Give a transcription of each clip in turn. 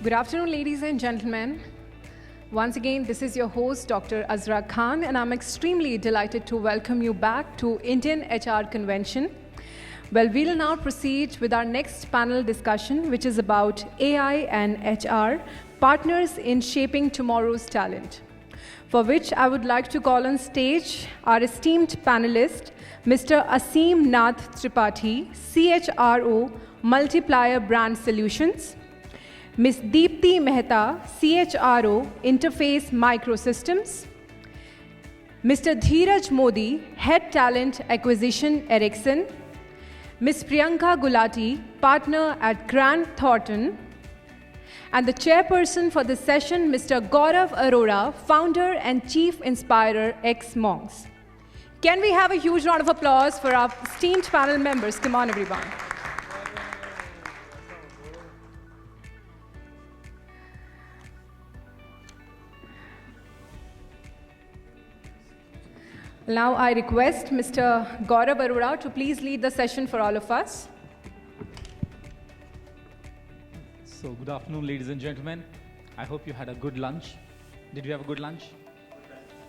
Good afternoon, ladies and gentlemen. Once again, this is your host, Dr. Azra Khan, and I'm extremely delighted to welcome you back to Indian HR Convention. Well, we'll now proceed with our next panel discussion, which is about AI and HR, partners in shaping tomorrow's talent, for which I would like to call on stage our esteemed panelist, Mr. 𝗘𝘀𝗁𝗄𝗏, CHRO, Multiplier Brand Solutions, Ms. 𝗘𝗵𝗵𝗃, CHRO, Interface Microsystems, Mr. 𝗘𝘀𝘀𝗁𝗄𝗏, Head Talent Acquisition, Ericsson, Ms. Priyanka Gulati, Partner at Grant Thornton, and the chairperson for this session, Mr. 𝗗𝗵𝗵𝗆, Founder and Chief Inspirer, xMonks. Can we have a huge round of applause for our esteemed panel members? Come on, everyone. Now I request Mr. 𝗗𝗵𝗵𝗆 to please lead the session for all of us. So good afternoon, ladies and gentlemen. I hope you had a good lunch. Did you have a good lunch?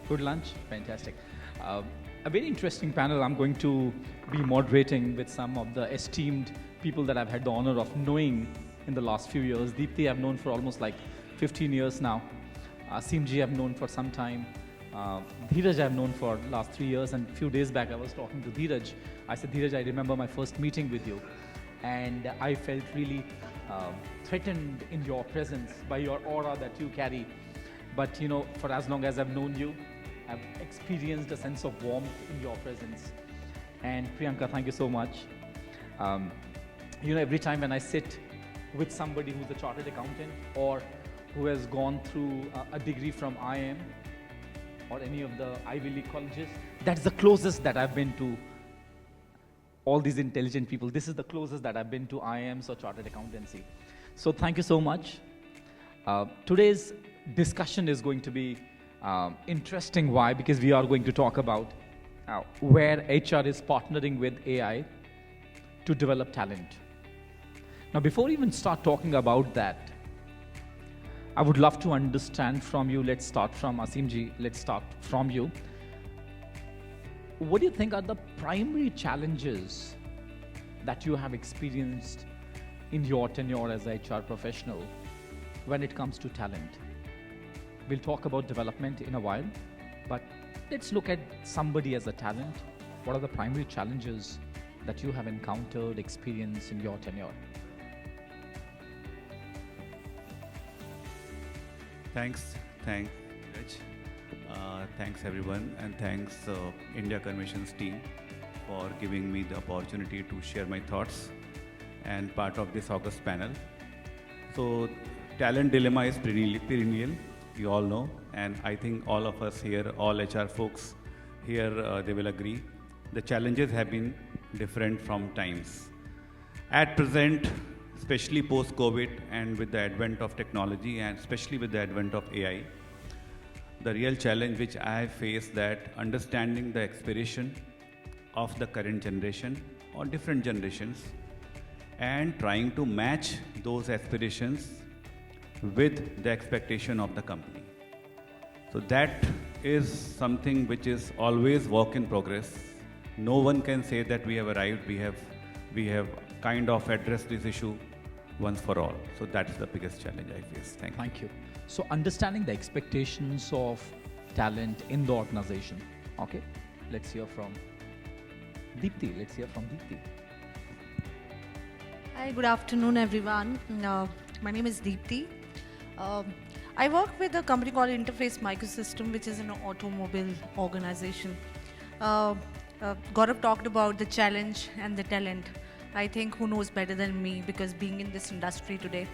Good lunch? Fantastic. A very interesting panel I'm going to be moderating with some of the esteemed people that I've had the honor of knowing in the last few years. Deepthi I've known for almost like 15 years now. Asimji I've known for some time. Dheeraj I've known for last 3 years, and a few days back I was talking to Dheeraj. I said, Dheeraj, I remember my first meeting with you, and I felt really threatened in your presence by your aura that you carry. But you know, for as long as I've known you, I've experienced a sense of warmth in your presence. And Priyanka, thank you so much. You know, every time when I sit with somebody who's a chartered accountant or who has gone through a degree from IIM, or any of the Ivy League colleges, that's the closest that I've been to all these intelligent people. This is the closest that I've been to IIMs or chartered accountancy. So thank you so much. Today's discussion is going to be interesting. Why? Because we are going to talk about where HR is partnering with AI to develop talent. Now, before we even start talking about that, I would love to understand from you. Let's start from Asimji. Let's start from you. What do you think are the primary challenges that you have experienced in your tenure as a HR professional when it comes to talent? We'll talk about development in a while, but let's look at somebody as a talent. What are the primary challenges that you have encountered, experienced in your tenure? Thanks, Raj. Thanks everyone, and thanks India Conventions team for giving me the opportunity to share my thoughts and part of this August panel. So, talent dilemma is perennial, you all know, and I think all of us here, all HR folks here, they will agree. The challenges have been different from times. At present, especially post-COVID and with the advent of technology and especially with the advent of AI, the real challenge which I have faced that understanding the aspiration of the current generation or different generations and trying to match those aspirations with the expectation of the company. So that is something which is always work in progress. No one can say that we have arrived, we have kind of addressed this issue once for all. So that's the biggest challenge I face. Thank you. So understanding the expectations of talent in the organization. Okay, let's hear from Deepthi. Hi, good afternoon everyone. My name is Deepthi. I work with a company called Interface Microsystems, which is an automobile organization. Gaurav talked about the challenge and the talent. I think who knows better than me, because being in this industry today.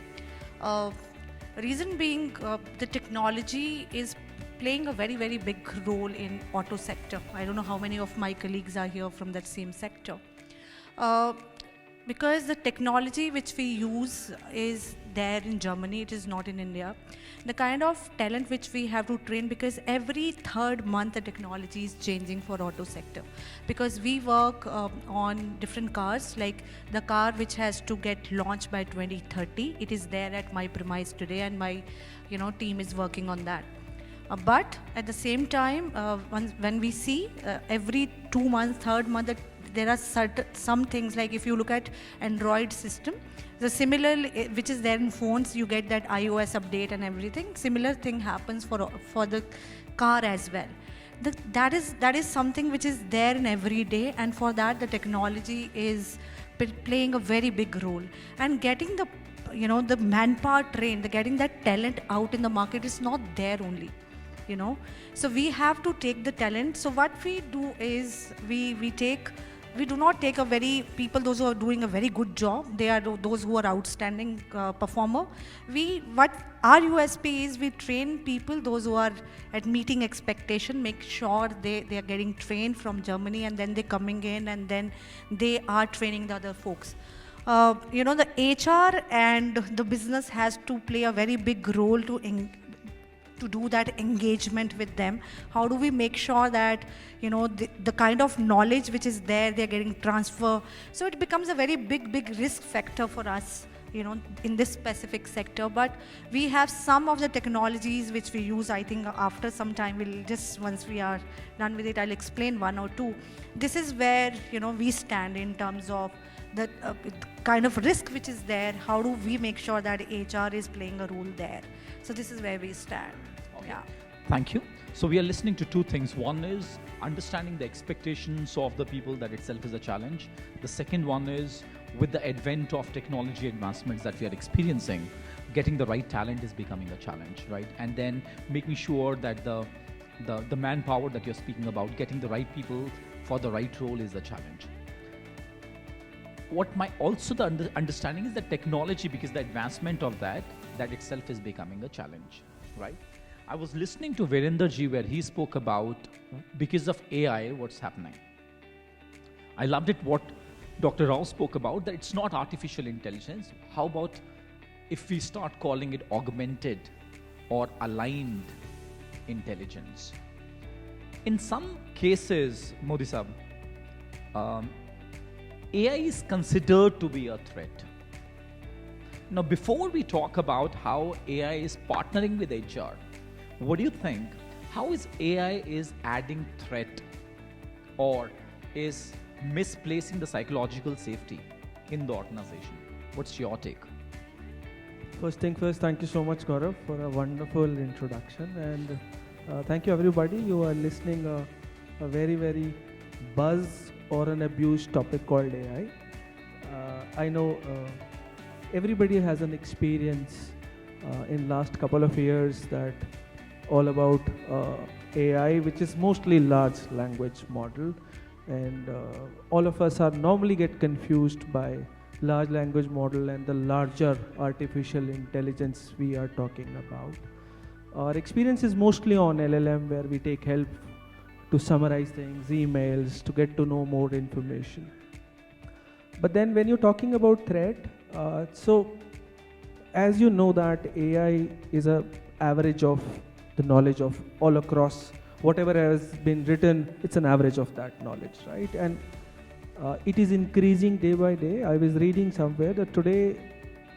Reason being, the technology is playing a very, very big role in auto sector. I don't know how many of my colleagues are here from that same sector. Because the technology which we use is there in Germany, it is not in India. The kind of talent which we have to train, because every third month the technology is changing for auto sector. Because we work on different cars, like the car which has to get launched by 2030, it is there at my premise today, and my team is working on that. But at the same time, when we see every 2 months, third month, there are some things, like if you look at Android system, the similar which is there in phones, you get that iOS update and everything. Similar thing happens for the car as well. That is something which is there in every day, and for that the technology is playing a very big role. And getting the manpower trained, getting that talent out in the market is not there only. So we have to take the talent. So what we do is we do not take those who are doing a very good job. They are those who are outstanding performer. What our USP is, we train people, those who are at meeting expectation, make sure they are getting trained from Germany, and then they're coming in, and then they are training the other folks. The HR and the business has to play a very big role to do that engagement with them. How do we make sure that the kind of knowledge which is there, they're getting transfer? So it becomes a very big risk factor for us in this specific sector. But we have some of the technologies which we use. I think after some time, once we are done with it, I'll explain one or two. This is where we stand in terms of the kind of risk which is there. How do we make sure that HR is playing a role there? So this is where we stand. Okay. Yeah. Thank you. So we are listening to two things. One is understanding the expectations of the people, that itself is a challenge. The second one is, with the advent of technology advancements that we are experiencing, getting the right talent is becoming a challenge, right? And then making sure that the manpower that you're speaking about, getting the right people for the right role, is a challenge. What my also the understanding is that technology, because the advancement of that itself is becoming a challenge, right? I was listening to Virender-ji where he spoke about, because of AI, what's happening. I loved it what Dr. Rao spoke about, that it's not artificial intelligence. How about if we start calling it augmented or aligned intelligence? In some cases, Modi sahab, AI is considered to be a threat. Now, before we talk about how AI is partnering with HR, what do you think? How is AI is adding threat or is misplacing the psychological safety in the organization? What's your take? First thing first, thank you so much, Gaurav, for a wonderful introduction, and thank you everybody. You are listening a very buzz or an abuse topic called AI. I know everybody has an experience in last couple of years that all about AI, which is mostly large language model, and all of us are normally get confused by large language model and the larger artificial intelligence we are talking about. Our experience is mostly on LLM, where we take help to summarize things, emails, to get to know more information. But then when you're talking about threat, so as you know that AI is a average of the knowledge of all across whatever has been written, it's an average of that knowledge, right? And it is increasing day by day. I was reading somewhere that today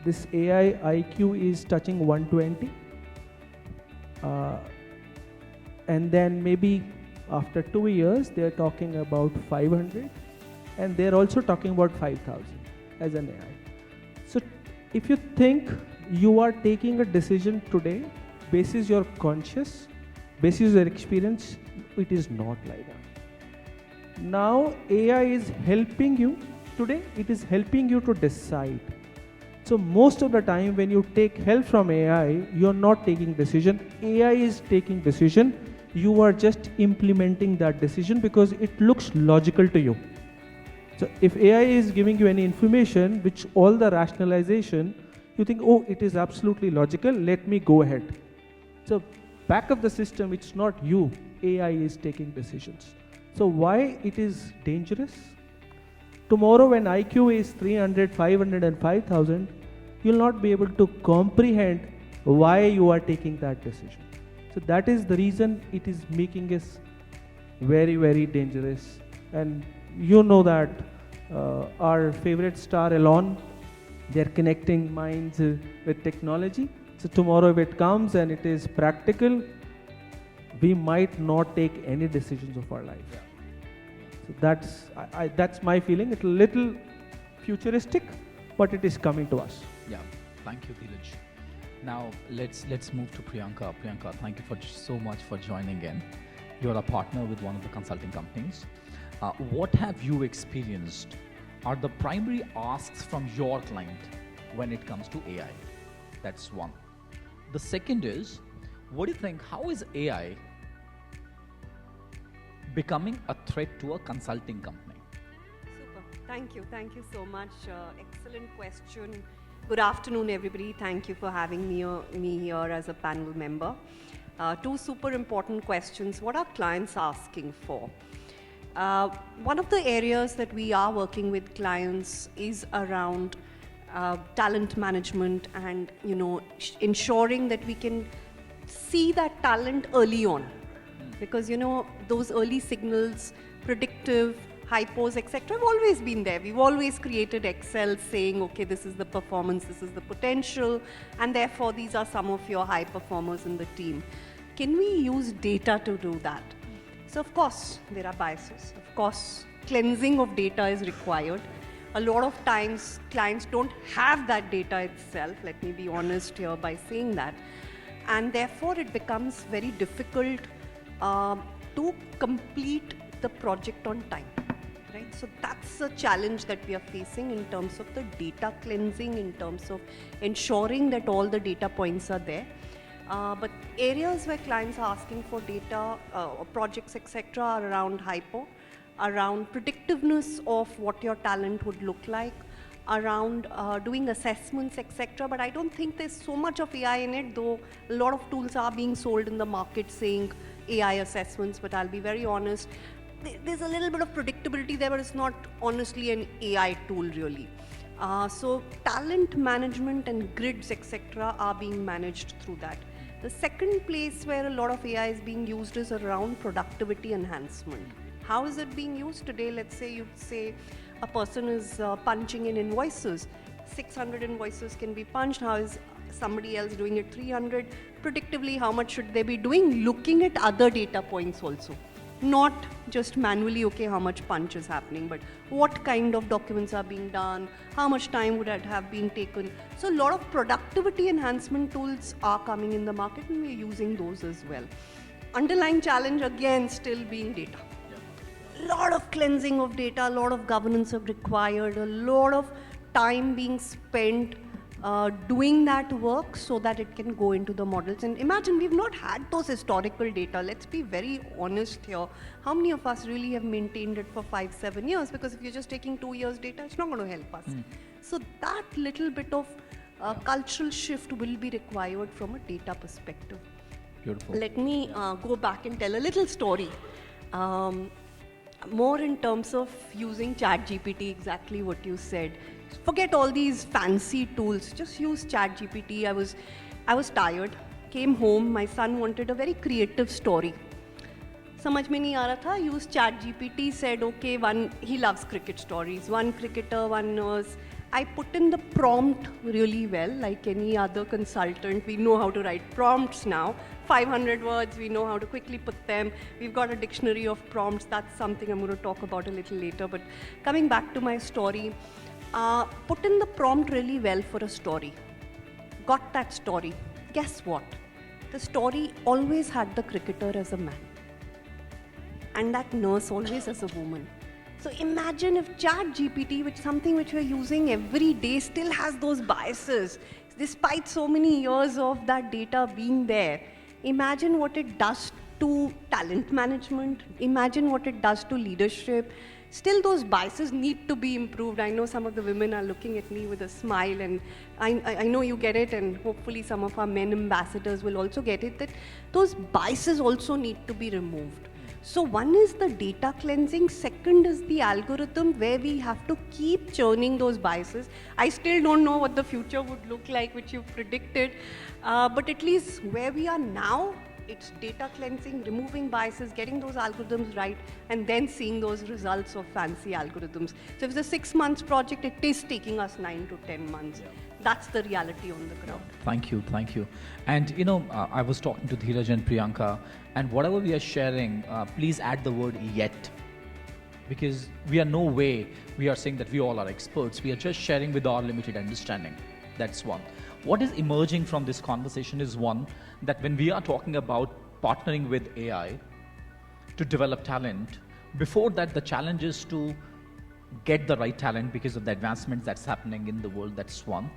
this AI IQ is touching 120. And then maybe after 2 years, they're talking about 500. And they're also talking about 5,000 as an AI. So if you think you are taking a decision today, basis your conscious, basis your experience, it is not like that. Now AI is helping you today, it is helping you to decide. So most of the time when you take help from AI, you're not taking decision, AI is taking decision, you are just implementing that decision because it looks logical to you. So if AI is giving you any information, which all the rationalization, you think, oh, it is absolutely logical, let me go ahead. So back of the system, it's not you, AI is taking decisions. So why it is dangerous? Tomorrow when IQ is 300, 500 and 5000, you'll not be able to comprehend why you are taking that decision. So that is the reason it is making us very, very dangerous. And you know that our favorite star Elon, they're connecting minds with technology. So tomorrow if it comes and it is practical, we might not take any decisions of our life. Yeah. So that's my feeling. It's a little futuristic, but it is coming to us. Yeah, thank you, Dheeraj. Now let's move to Priyanka. Priyanka, thank you so much for joining in. You're a partner with one of the consulting companies. What have you experienced are the primary asks from your client when it comes to AI? That's one. The second is, what do you think, how is AI becoming a threat to a consulting company? Super. Thank you so much. Excellent question. Good afternoon, everybody. Thank you for having me here as a panel member. Two super important questions. What are clients asking for? One of the areas that we are working with clients is around talent management and, ensuring that we can see that talent early on. Because, those early signals, predictive, hypos, etc. have always been there. We've always created Excel saying, okay, this is the performance, this is the potential, and therefore these are some of your high performers in the team. Can we use data to do that? So of course, there are biases. Of course, cleansing of data is required. A lot of times, clients don't have that data itself, let me be honest here by saying that. And therefore, it becomes very difficult to complete the project on time. Right? So that's a challenge that we are facing in terms of the data cleansing, in terms of ensuring that all the data points are there. But areas where clients are asking for data, projects, etc., are around hypo, around predictiveness of what your talent would look like, around doing assessments, etc. But I don't think there's so much of AI in it, though a lot of tools are being sold in the market saying AI assessments, but I'll be very honest, there's a little bit of predictability there, but it's not honestly an AI tool really. So talent management and grids, etc. are being managed through that. The second place where a lot of AI is being used is around productivity enhancement. How is it being used today? Let's say you say a person is punching in invoices. 600 invoices can be punched. How is somebody else doing it 300? Predictively, how much should they be doing? Looking at other data points also. Not just manually, okay, how much punch is happening, but what kind of documents are being done, how much time would it have been taken. So a lot of productivity enhancement tools are coming in the market and we're using those as well. Underlying challenge again still being data. A lot of cleansing of data, a lot of governance are required, a lot of time being spent doing that work so that it can go into the models. And imagine, we've not had those historical data. Let's be very honest here. How many of us really have maintained it for 5-7 years? Because if you're just taking 2 years data, it's not going to help us. So that little bit of cultural shift will be required from a data perspective. Beautiful. Let me go back and tell a little story. More in terms of using ChatGPT, exactly what you said. Forget all these fancy tools, just use ChatGPT. I was tired, came home, my son wanted a very creative story. समझ में नहीं आ रहा था, use ChatGPT, said okay, he loves cricket stories, one cricketer, one nurse. I put in the prompt really well, like any other consultant. We know how to write prompts now. 500 words, we know how to quickly put them. We've got a dictionary of prompts. That's something I'm going to talk about a little later. But coming back to my story, put in the prompt really well for a story. Got that story. Guess what? The story always had the cricketer as a man. And that nurse always as a woman. So imagine if ChatGPT, which is something which we're using every day, still has those biases, despite so many years of that data being there. Imagine what it does to talent management. Imagine what it does to leadership. Still, those biases need to be improved. I know some of the women are looking at me with a smile, and I know you get it, and hopefully some of our men ambassadors will also get it, that those biases also need to be removed. So one is the data cleansing, second is the algorithm where we have to keep churning those biases. I still don't know what the future would look like, which you predicted, but at least where we are now, it's data cleansing, removing biases, getting those algorithms right, and then seeing those results of fancy algorithms. So if it's a 6 months project, it is taking us 9 to 10 months. Yeah. That's the reality on the ground. Thank you, thank you. And you know, I was talking to Dheeraj and Priyanka, and whatever we are sharing, please add the word yet. Because we are no way, we are saying that we all are experts. We are just sharing with our limited understanding. That's one. What is emerging from this conversation is one, that when we are talking about partnering with AI to develop talent, before that the challenge is to get the right talent because of the advancements that's happening in the world. That's one.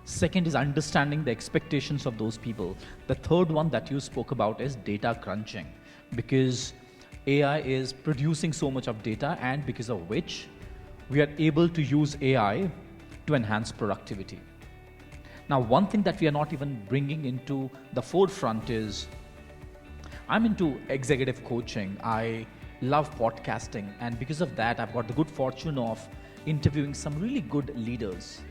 Second is understanding the expectations of those people. The third one that you spoke about is data crunching, because AI is producing so much of data, and because of which we are able to use AI to enhance productivity. Now, one thing that we are not even bringing into the forefront is, I'm into executive coaching. I love podcasting, and because of that, I've got the good fortune of interviewing some really good leaders.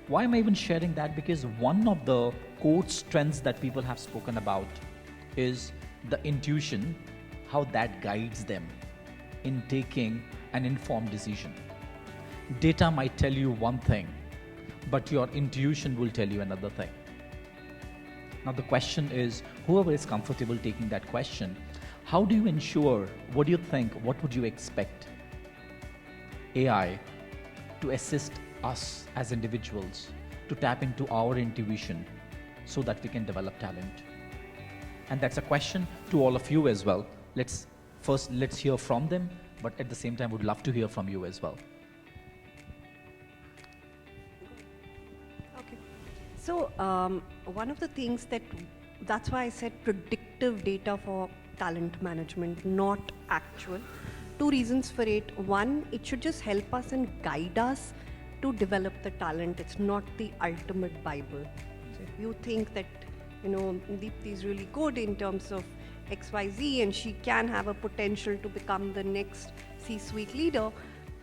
Why am I even sharing that? Because one of the core strengths that people have spoken about is the intuition, how that guides them in taking an informed decision. Data might tell you one thing, but your intuition will tell you another thing. Now the question is, whoever is comfortable taking that question, how do you ensure, what do you think, what would you expect AI to assist us as individuals to tap into our intuition so that we can develop talent? And that's a question to all of you as well. Let's hear from them, but at the same time, would love to hear from you as well. Okay. So one of the things that's why I said predictive data for talent management, not actual. Two reasons for it. One, it should just help us and guide us to develop the talent. It's not the ultimate Bible. So if you think that, you know, Deepthi is really good in terms of XYZ and she can have a potential to become the next C-suite leader,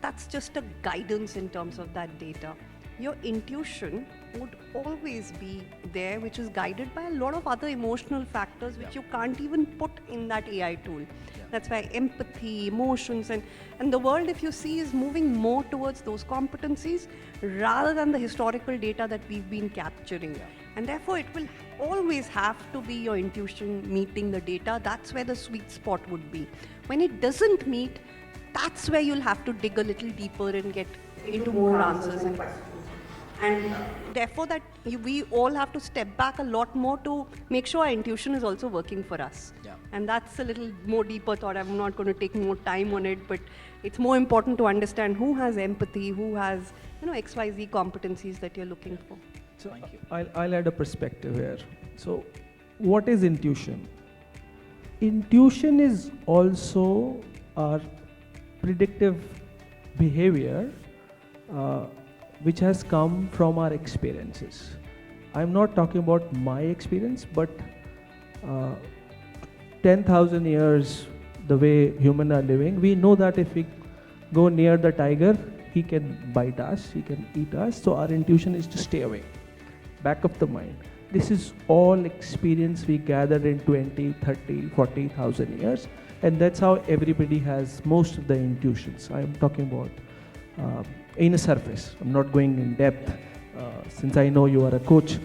that's just a guidance in terms of that data. Your intuition would always be there, which is guided by a lot of other emotional factors which you can't even put in that AI tool. That's why empathy, emotions, and the world, if you see, is moving more towards those competencies rather than the historical data that we've been capturing. And therefore, it will always have to be your intuition meeting the data. That's where the sweet spot would be. When it doesn't meet, that's where you'll have to dig a little deeper and get into more answers and questions. And therefore, that we all have to step back a lot more to make sure our intuition is also working for us. And that's a little more deeper thought. I'm not going to take more time on it, but it's more important to understand who has empathy, who has, you know, XYZ competencies that you're looking for. So I'll add a perspective here. So what is intuition? Intuition is also our predictive behavior which has come from our experiences. I'm not talking about my experience, but 10,000 years the way humans are living, we know that if we go near the tiger, he can bite us, he can eat us, so our intuition is to stay away. Back of the mind. This is all experience we gathered in 20, 30, 40,000 years, and that's how everybody has most of the intuitions. I'm talking about in a surface. I'm not going in depth. Since I know you are a coach,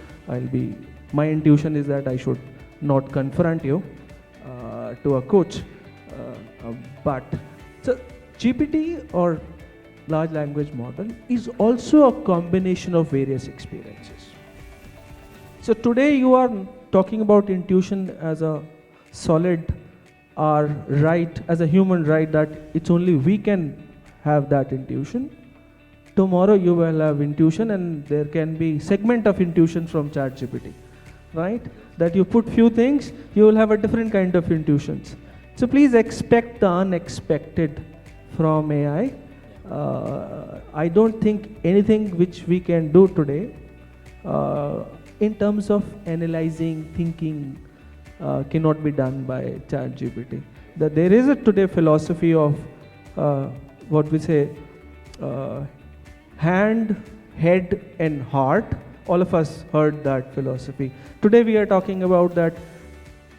my intuition is that I should not confront you to a coach. But so GPT or large language model is also a combination of various experiences. So today you are talking about intuition as a solid or right, as a human right, that it's only we can have that intuition. Tomorrow you will have intuition, and there can be segment of intuition from ChatGPT, right? That you put few things, you will have a different kind of intuitions. So please expect the unexpected from AI. I don't think anything which we can do today in terms of analyzing, thinking, cannot be done by ChatGPT. There is a today philosophy of what we say hand, head and heart. All of us heard that philosophy. Today we are talking about that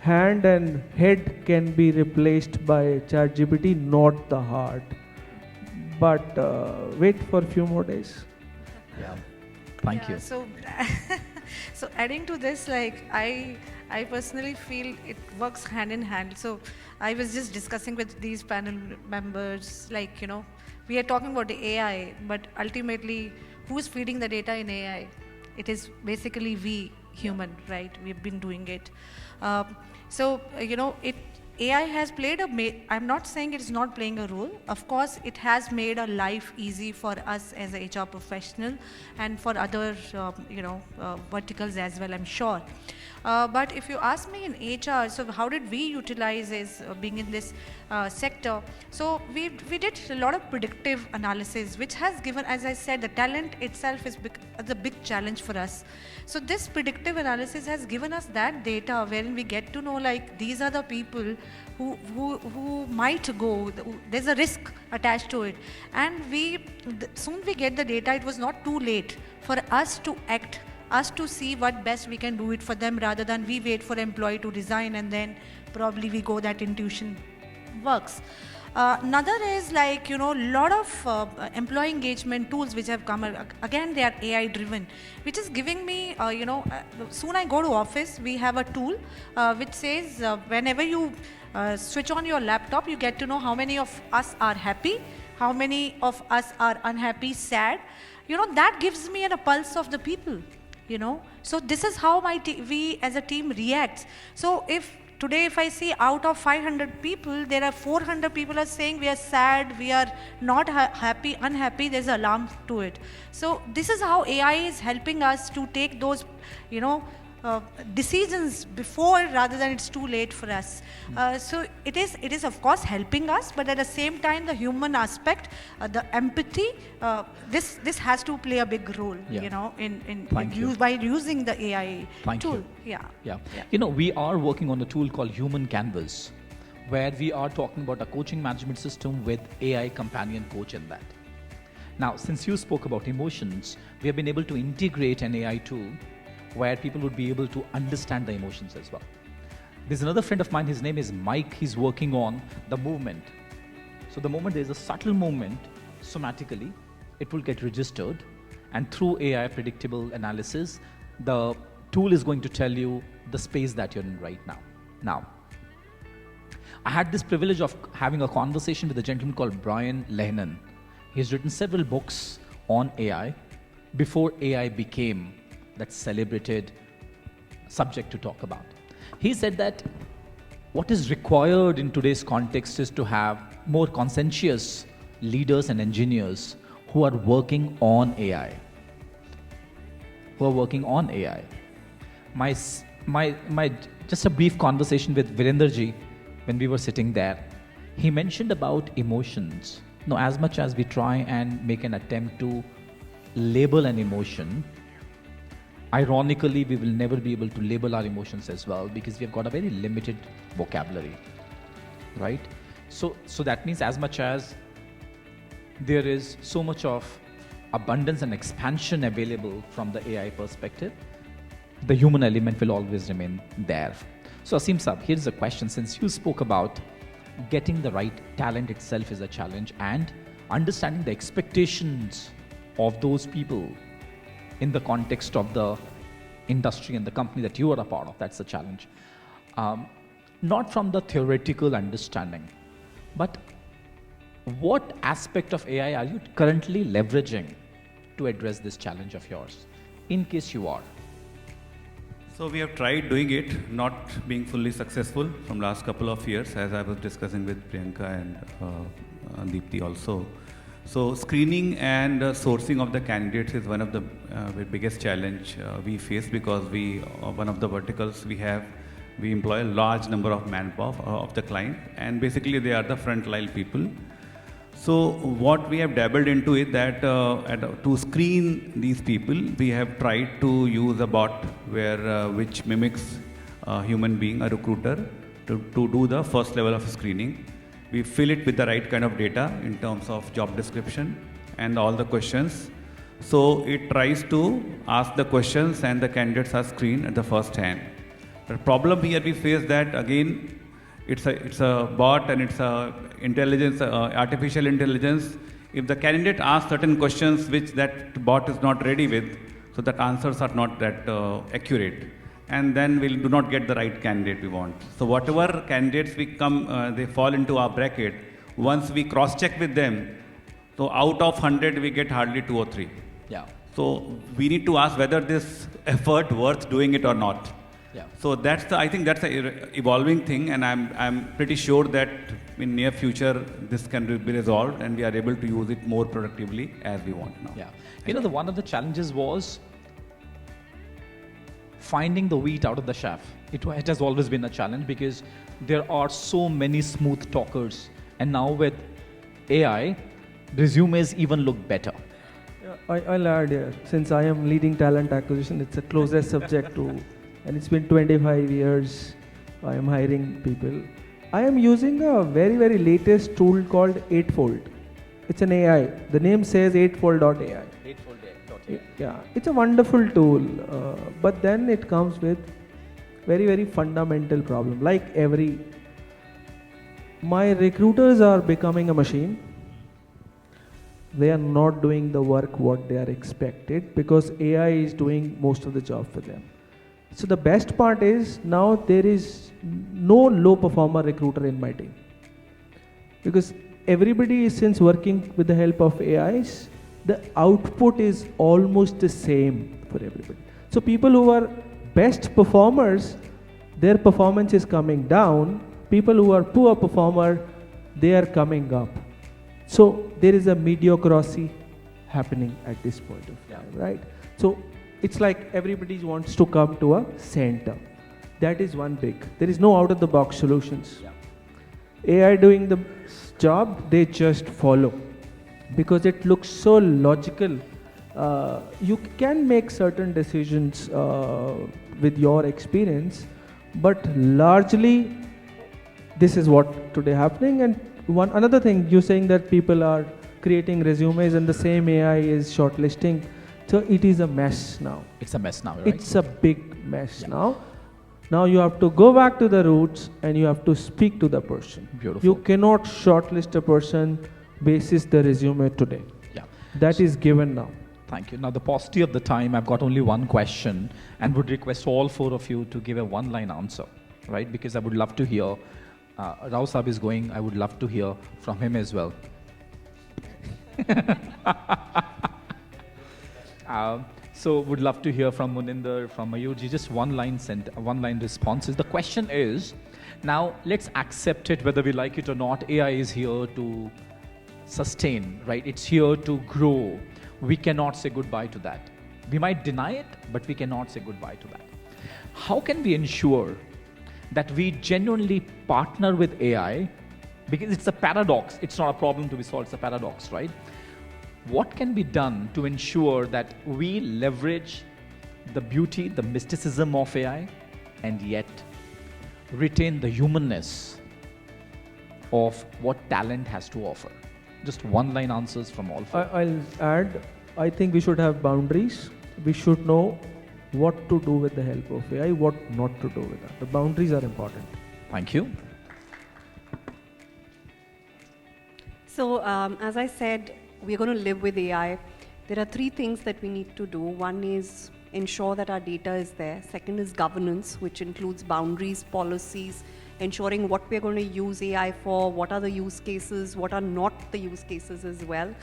hand and head can be replaced by ChatGPT, not the heart. But wait for a few more days. Yeah, thank you. So, so adding to this, like I personally feel it works hand in hand. So I was just discussing with these panel members, like, you know, we are talking about the AI, but ultimately, who is feeding the data in AI? It is basically we, human, right? We've been doing it. You know, AI has played I'm not saying it is not playing a role. Of course, it has made our life easy for us as a HR professional and for other, verticals as well, I'm sure. But if you ask me in HR, so how did we utilize this being in this sector? So we did a lot of predictive analysis, which has given, as I said, the talent itself is a big challenge for us. So this predictive analysis has given us that data wherein we get to know, like, these are the people who might go, there's a risk attached to it. And soon we get the data, it was not too late for us to act, us to see what best we can do it for them, rather than we wait for employee to resign and then probably we go that intuition works. Another is, like, you know, lot of employee engagement tools which have come. Again, they are AI driven, which is giving me, soon I go to office, we have a tool which says whenever you switch on your laptop, you get to know how many of us are happy, how many of us are unhappy, sad. You know, that gives me a pulse of the people, you know. So this is how we as a team reacts. So today, if I see out of 500 people, there are 400 people are saying we are sad, we are not happy, unhappy, there's an alarm to it. So this is how AI is helping us to take those, you know, decisions before, rather than it's too late for us. So it is of course helping us, but at the same time, the human aspect, the empathy, this has to play a big role, you know, by using the AI tool. Yeah. You know, we are working on a tool called Human Canvas, where we are talking about a coaching management system with AI companion coach in that. Now, since you spoke about emotions, we have been able to integrate an AI tool where people would be able to understand the emotions as well. There's another friend of mine, his name is Mike, he's working on the movement. So the moment there's a subtle movement, somatically, it will get registered, and through AI predictable analysis, the tool is going to tell you the space that you're in right now. Now, I had this privilege of having a conversation with a gentleman called Brian Lehnan. He's written several books on AI before AI became that celebrated subject to talk about. He said that what is required in today's context is to have more conscientious leaders and engineers who are working on AI. My just a brief conversation with Virendraji when we were sitting there, he mentioned about emotions. Now, as much as we try and make an attempt to label an emotion, ironically, we will never be able to label our emotions as well, because we have got a very limited vocabulary, right? So that means as much as there is so much of abundance and expansion available from the AI perspective, the human element will always remain there. So Asim Saab, here's a question. Since you spoke about getting the right talent itself is a challenge, and understanding the expectations of those people in the context of the industry and the company that you are a part of, that's the challenge. Not from the theoretical understanding, but what aspect of AI are you currently leveraging to address this challenge of yours, in case you are? So we have tried doing it, not being fully successful from last couple of years, as I was discussing with Priyanka and Deepthi also. So screening and sourcing of the candidates is one of the biggest challenge we face, because one of the verticals we employ a large number of manpower of the client, and basically they are the frontline people. So what we have dabbled into is that to screen these people, we have tried to use a bot which mimics human being, a recruiter, to do the first level of screening. We fill it with the right kind of data in terms of job description and all the questions. So it tries to ask the questions and the candidates are screened at the first hand. The problem here we face that again, it's a bot and it's a intelligence, artificial intelligence. If the candidate asks certain questions which that bot is not ready with, so that answers are not that accurate. And then we do not get the right candidate we want. So whatever candidates we come, they fall into our bracket. Once we cross-check with them, so out of 100 we get hardly 2 or 3. Yeah. So we need to ask whether this effort worth doing it or not. Yeah. So I think that's an evolving thing, and I'm pretty sure that in near future this can be resolved and we are able to use it more productively as we want now. Yeah. You know, one of the challenges was finding the wheat out of the chaff. It has always been a challenge because there are so many smooth talkers, and now with AI, resumes even look better. I'll add here, since I am leading talent acquisition, it's a closest subject to, and it's been 25 years I am hiring people. I am using a very, very latest tool called 𝗏𝗏𝗃. It's an AI. The name says 𝗏𝗏𝗃.AI. 𝗏𝗏𝗃.AI. Yeah, it's a wonderful tool, but then it comes with very, very fundamental problem. Like my recruiters are becoming a machine. They are not doing the work what they are expected because AI is doing most of the job for them. So the best part is now there is no low performer recruiter in my team, because everybody is since working with the help of AIs, the output is almost the same for everybody. So people who are best performers, their performance is coming down. People who are poor performer, they are coming up. So there is a mediocrity happening at this point of time, right? So it's like everybody wants to come to a center. That is one big. There is no out-of-the-box solutions. AI doing the job, they just follow because it looks so logical. You can make certain decisions with your experience, but largely this is what today happening. And another thing, you're saying that people are creating resumes and the same AI is shortlisting. So it is a mess now. It's a mess now, right? It's a big mess now. Now you have to go back to the roots and you have to speak to the person. Beautiful. You cannot shortlist a person basis the resume today. Yeah. That is given now. Thank you. Now, the paucity of the time, I've got only one question and would request all 4 of you to give a one-line answer, right? Because I would love to hear, Rao Saab is going, I would love to hear from him as well. So would love to hear from Muninder, from Mayurji, just one-line responses. The question is, now let's accept it whether we like it or not. AI is here to sustain, right? It's here to grow. We cannot say goodbye to that. We might deny it, but we cannot say goodbye to that. How can we ensure that we genuinely partner with AI? Because it's a paradox. It's not a problem to be solved, it's a paradox, right? What can be done to ensure that we leverage the beauty, the mysticism of AI, and yet retain the humanness of what talent has to offer? Just one-line answers from all 4. I'll add, I think we should have boundaries. We should know what to do with the help of AI, what not to do with that. The boundaries are important. Thank you. So as I said, we're going to live with AI. There are 3 things that we need to do. One is ensure that our data is there. Second is governance, which includes boundaries, policies, ensuring what we're going to use AI for, what are the use cases, what are not the use cases as well,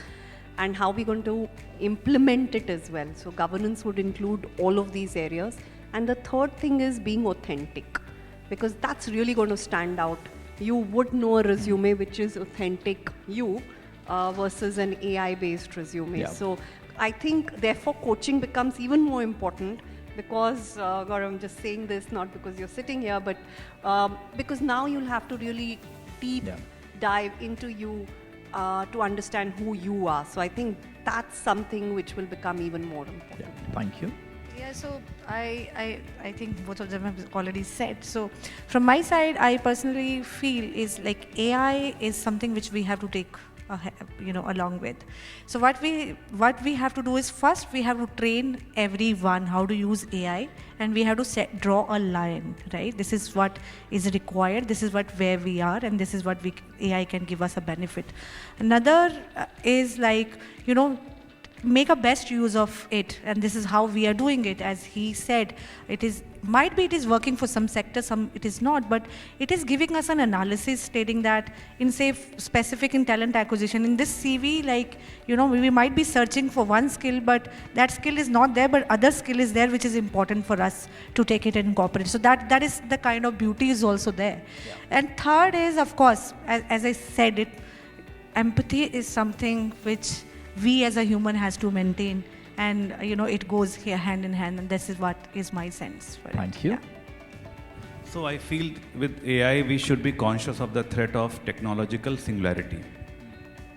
and how we're going to implement it as well. So governance would include all of these areas. And the third thing is being authentic, because that's really going to stand out. You would know a resume which is authentic you versus an AI-based resume. Yeah. So I think therefore coaching becomes even more important, because Gaurav, I'm just saying this not because you're sitting here, but because now you'll have to really deep dive into you to understand who you are. So I think that's something which will become even more important. Yeah. Thank you. Yeah, so I think both of them have already said. So from my side, I personally feel is like AI is something which we have to take along with. So what we have to do is first we have to train everyone how to use AI, and we have to draw a line, right? This is what is required, this is where we are, and this is what AI can give us a benefit. Another is like, make a best use of it, and this is how we are doing it. As he said, it is working for some sectors, some it is not, but it is giving us an analysis stating that in say specific in talent acquisition, in this CV, like we might be searching for one skill, but that skill is not there, but other skill is there which is important for us to take it and incorporate. So that is the kind of beauty is also there. Yeah. And third is, of course, as I said it, empathy is something which we as a human has to maintain, and it goes here hand in hand, and this is what is my sense for Thank you. Yeah. So I feel with AI we should be conscious of the threat of technological singularity.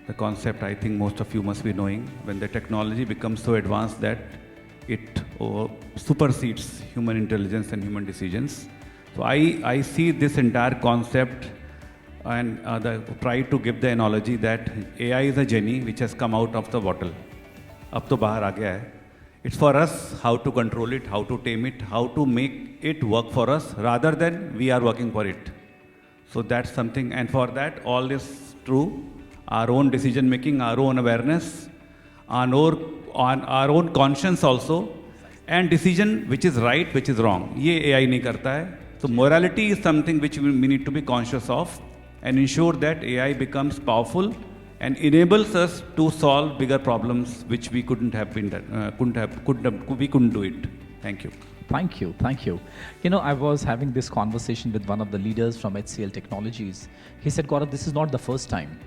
The concept I think most of you must be knowing, when the technology becomes so advanced that it supersedes human intelligence and human decisions. So I see this entire concept and try to give the analogy that AI is a genie which has come out of the bottle. Ab to bahar aa gaya hai. It's for us how to control it, how to tame it, how to make it work for us rather than we are working for it. So that's something, and for that all is true. Our own decision making, our own awareness, on our own conscience also, and decision which is right, which is wrong. Ye AI nahi karta hai. So morality is something which we need to be conscious of, and ensure that AI becomes powerful and enables us to solve bigger problems which we couldn't do it. Thank you. Thank you, thank you. I was having this conversation with one of the leaders from HCL Technologies. He said, Gaurav, this is not the first time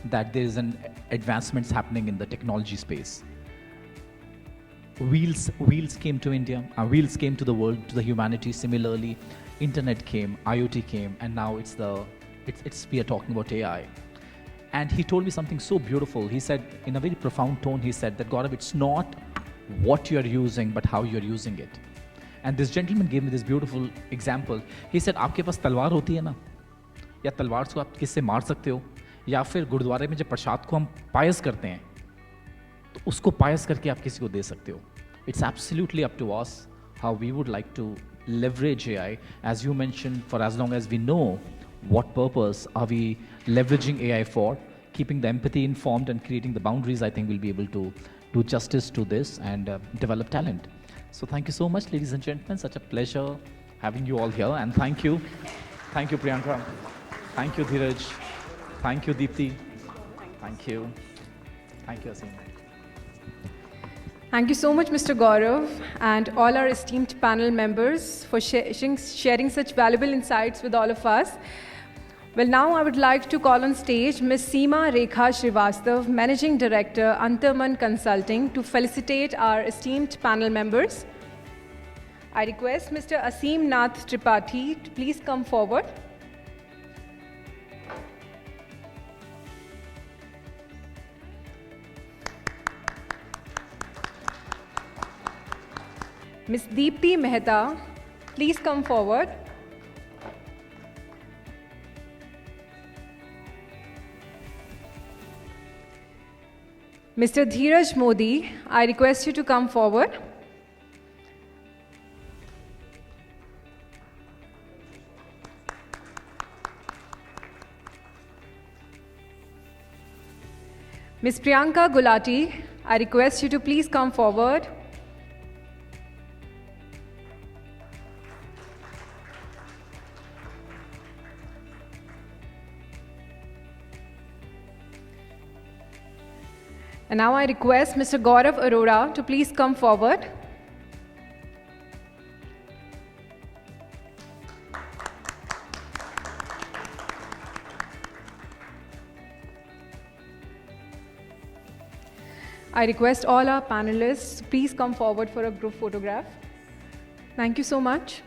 that there is an advancements happening in the technology space. Wheels came to India, wheels came to the world, to the humanity. Similarly, internet came, IoT came, and now we are talking about AI. And he told me something so beautiful. He said, in a very profound tone, he said that, Gaurav, it's not what you're using, but how you're using it. And this gentleman gave me this beautiful example. He said, आपके पास तलवार होती है ना, या तलवार से आप किससे मार सकते हो, या फिर गुरुद्वारे में जब प्रसाद को हम पायस करते हैं, तो उसको पायस करके आप किसी को दे सकते हो. It's absolutely up to us how we would like to leverage AI. As you mentioned, for as long as we know what purpose are we leveraging AI for, keeping the empathy informed and creating the boundaries, I think we'll be able to do justice to this and develop talent. So thank you so much, ladies and gentlemen. Such a pleasure having you all here. And thank you. Thank you, Priyanka. Thank you, Dheeraj. Thank you, Deepthi. Thank you. Thank you, Aseem. Thank you so much, Mr. Gaurav, and all our esteemed panel members for sharing such valuable insights with all of us. Well, now I would like to call on stage Ms. Seema Rekha Srivastava, Managing Director, Antarman Consulting, to felicitate our esteemed panel members. I request Mr. Aseem Nath Tripathi to please come forward. Ms. Deepthi Mehta, please come forward. Mr. Dheeraj Modi, I request you to come forward. Ms. Priyanka Gulati, I request you to please come forward. And now I request Mr. Gaurav Arora to please come forward. I request all our panelists to please come forward for a group photograph. Thank you so much.